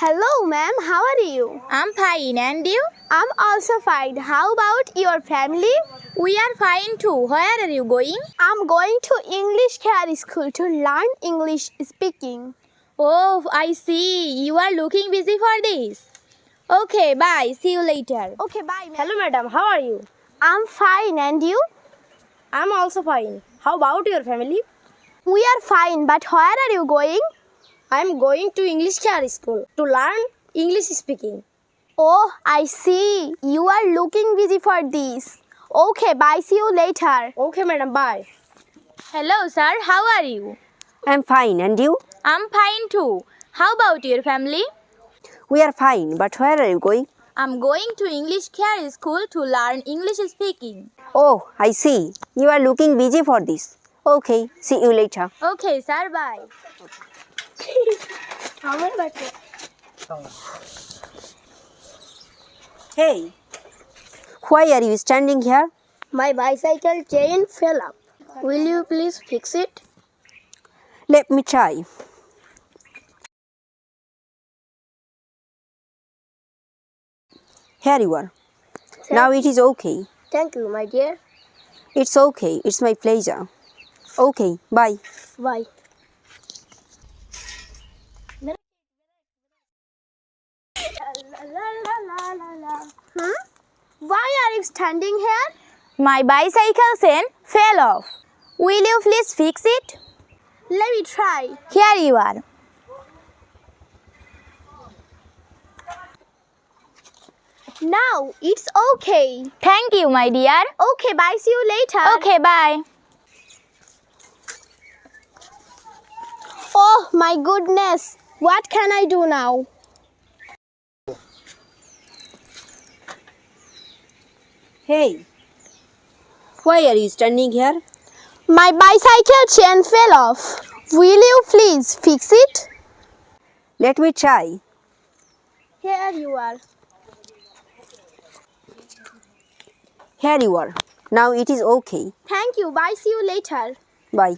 Hello, ma'am. How are you? I'm fine, and you? I'm also fine. How about your family? We are fine too. Where are you going? I'm going to English Care School to learn English speaking. Oh, I see. You are looking busy for this. Okay, bye. See you later. Okay, bye, ma'am. Hello madam, how are you? I'm fine, and you? I'm also fine. How about your family? We are fine, but where are you going? I'm going to English Care School to learn English speaking. Oh, I see. You are looking busy for this. Okay, bye. See you later. Okay madam, bye. Hello, sir. How are you? I'm fine, and you? I'm fine too. How about your family? We are fine, but where are you going? I'm going to English Care School to learn English speaking. Oh, I see. You are looking busy for this. Okay, see you later. Okay, sir. Bye. Hey, why are you standing here? My bicycle chain fell up. Will you please fix it? Let me try. Here you are. Now it is okay. Thank you, my dear. It's okay. It's my pleasure. Okay, bye. Bye. Why are you standing here? My bicycle chain fell off. Will you please fix it? Let me try. Here you are. Now it's okay. Thank you, my dear. Okay, bye. See you later. Okay, bye. Oh my goodness. What can I do now? Hey, why are you standing here? My bicycle chain fell off. Will you please fix it? Let me try. Here you are. Here you are. Now it is okay. Thank you. Bye. See you later. Bye.